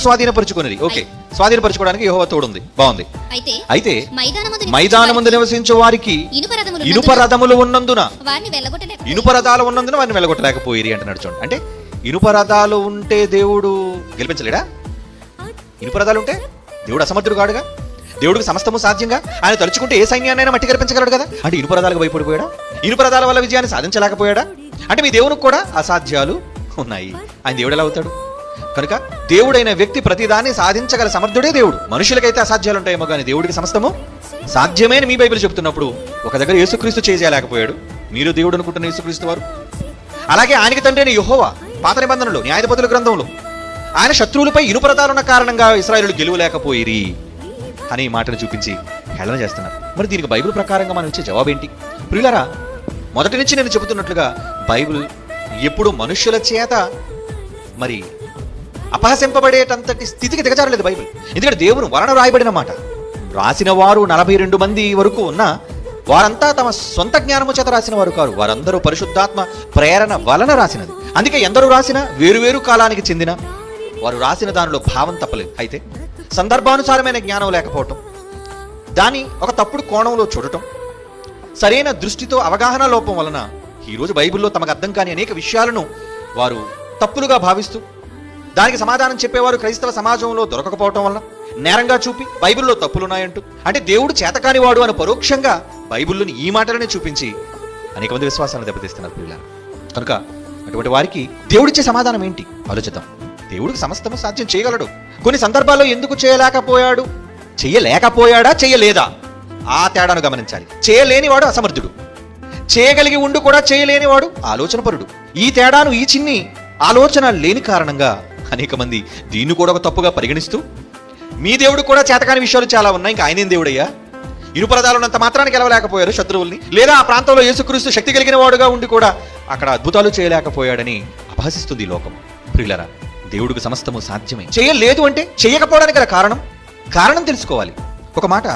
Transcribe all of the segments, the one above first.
స్వాధీనపరుచుకున్నది. Okay, స్వాధీనపరచుకోవడానికి యెహోవా తోడుంది, బాగుంది. అయితే మైదానమందు నివసించే వారికి ఇనుప రథములు ఉన్నందున, ఇనుప రథాలు ఉన్నందున వారిని వెళ్ళగొట్టలేకపోయిరి అంటున్నాడు. చూడండి, అంటే ఇనుప రథాలు ఉంటే దేవుడు గెలిపించలేడా? ఇనుప రథాలు ఉంటే దేవుడు అసమర్థుడు కాడుగా? దేవుడికి సమస్తము సాధ్యంగా. ఆయన తలుచుకుంటే ఏ సైన్యాన్నైనా మట్టి కల్పించగలడు కదా. అంటే ఇనుప రథాలకు భయపడిపోయాడా? ఇనుప రథాల వల్ల విజయాన్ని సాధించలేకపోయాడా? అంటే మీ దేవునికి కూడా అసాధ్యాలు ఉన్నాయి. ఆయన దేవుడు ఎలా అవుతాడు? కనుక దేవుడైన వ్యక్తి ప్రతిదాన్ని సాధించగల సమర్థుడే దేవుడు. మనుషులకైతే అసాధ్యాలు ఉంటాయేమో కానీ దేవుడికి సమస్తము సాధ్యమే అని మీ బైబిల్ చెప్తున్నప్పుడు ఒక దగ్గర యేసుక్రీస్తు చేయలేకపోయాడు. మీరు దేవుడు అనుకుంటున్న యేసుక్రీస్తు వారు. అలాగే ఆయనకి తండ్రి అయిన యెహోవా పాత నిబంధనలో న్యాయాధిపతుల గ్రంథంలో ఆయన శత్రువులపై ఇనుప రథాలున్న కారణంగా ఇశ్రాయేలు గెలువలేకపోయిరి అని ఈ మాటను చూపించి హేళన చేస్తున్నారు. మరి దీనికి బైబిల్ ప్రకారంగా మనం ఇచ్చే జవాబు ఏంటి? ప్రియులారా, మొదటి నుంచి నేను చెబుతున్నట్లుగా బైబిల్ ఎప్పుడు మనుష్యుల చేత మరి అపహసింపబడేటంతటి స్థితికి దిగజారలేదు బైబిల్. ఎందుకంటే దేవుని వలన రాయబడిన మాట. రాసిన వారు 42 మంది వరకు ఉన్న వారంతా తమ సొంత జ్ఞానము చేత రాసిన వారు కారు. వారందరూ పరిశుద్ధాత్మ ప్రేరణ వలన రాసినది. అందుకే ఎందరూ రాసిన వేరువేరు కాలానికి చెందిన వారు రాసిన దానిలో భావం తప్పలేదు. అయితే సందర్భానుసారమైన జ్ఞానం లేకపోవటం, దాన్ని ఒక తప్పుడు కోణంలో చూడటం, సరైన దృష్టితో అవగాహన లోపం వలన ఈరోజు బైబిల్లో తమకు అర్థం కాని అనేక విషయాలను వారు తప్పులుగా భావిస్తూ దానికి సమాధానం చెప్పేవారు క్రైస్తవ సమాజంలో దొరకకపోవటం వలన నేరంగా చూపి బైబిల్లో తప్పులున్నాయంటూ, అంటే దేవుడు చేతకాని వాడు అని పరోక్షంగా బైబిల్లోని ఈ మాటలనే చూపించి అనేక మంది విశ్వాసాలను దెబ్బతీస్తున్నారు పిల్లలు. కనుక అటువంటి వారికి దేవుడిచ్చే సమాధానం ఏంటి ఆలోచిద్దాం. దేవుడికి సమస్తము సాధ్యం చేయగలడు. కొన్ని సందర్భాల్లో ఎందుకు చేయలేకపోయాడు? చేయలేకపోయాడా, చేయలేదా? ఆ తేడాను గమనించాలి. చేయలేనివాడు అసమర్థుడు, చేయగలిగి ఉండు కూడా చేయలేనివాడు ఆలోచనపరుడు. ఈ తేడాను, ఈ చిన్ని ఆలోచన లేని కారణంగా అనేక మంది దీన్ని కూడా ఒక తప్పుగా పరిగణిస్తూ మీ దేవుడు కూడా చేతకాని విషయాలు చాలా ఉన్నాయి, ఇంకా ఆయనేం దేవుడయ్యా, ఇనుపరదాలు ఉన్నంత మాత్రానికి గెలవలేకపోయారు శత్రువుల్ని, లేదా ఆ ప్రాంతంలో యేసుక్రీస్తు శక్తి కలిగిన వాడుగా ఉండి కూడా అక్కడ అద్భుతాలు చేయలేకపోయాడని అపహసిస్తుంది లోకం. ప్రియులరా, దేవుడికి సమస్తము సాధ్యమే. చేయలేదు అంటే చేయకపోవడానికి గల కారణం తెలుసుకోవాలి. ఒక మాట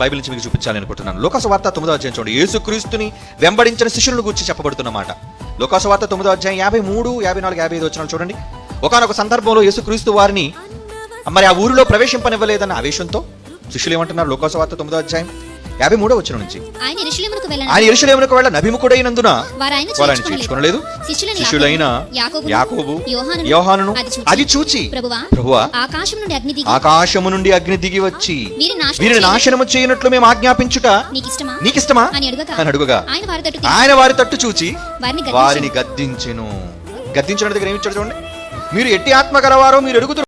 బైబిల్ నుంచి మీకు చూపించాలని అనుకుంటున్నాను. లోకాసు వార్త 9వ అధ్యాయం చూడండి. యేసుక్రీస్తుని వెంబడించిన శిష్యులను గురించి చెప్పబడుతున్న మాట. లోకాసు వార్త 9వ అధ్యాయం 53, 54, 55 వచనాలు చూడండి. ఒకానొక సందర్భంలో యేసుక్రీస్తు వారిని మరి ఆ ఊరిలో ప్రవేశింపనివ్వలేదన్న ఆవేశంతో శిష్యులు ఏమంటున్నారు? లోకాసు వార్త 9వ అధ్యాయం 53వ వచనం నుంచి, ఆయన యెరూషలేమునకు వెళ్ళ నభిముఖుడైనందున వారిని చేర్చుకొనలేదు. శిష్యులైన యాకోబు, యోహానును అది చూచి, ప్రభువా, ఆకాశము నుండి అగ్ని దిగి వచ్చి వీరిని నాశనము చేయనట్లు మేము ఆజ్ఞాపించుట నీకిష్టమా అని అడుగగా ఆయన వారి తట్టు చూచి వారిని గద్దించెను. గద్దించిన దగ్గర ఏమిచ్చాడు చూడండి. మీరు ఎట్టి ఆత్మ గలవారో మీరు అడుగుతున్నారు.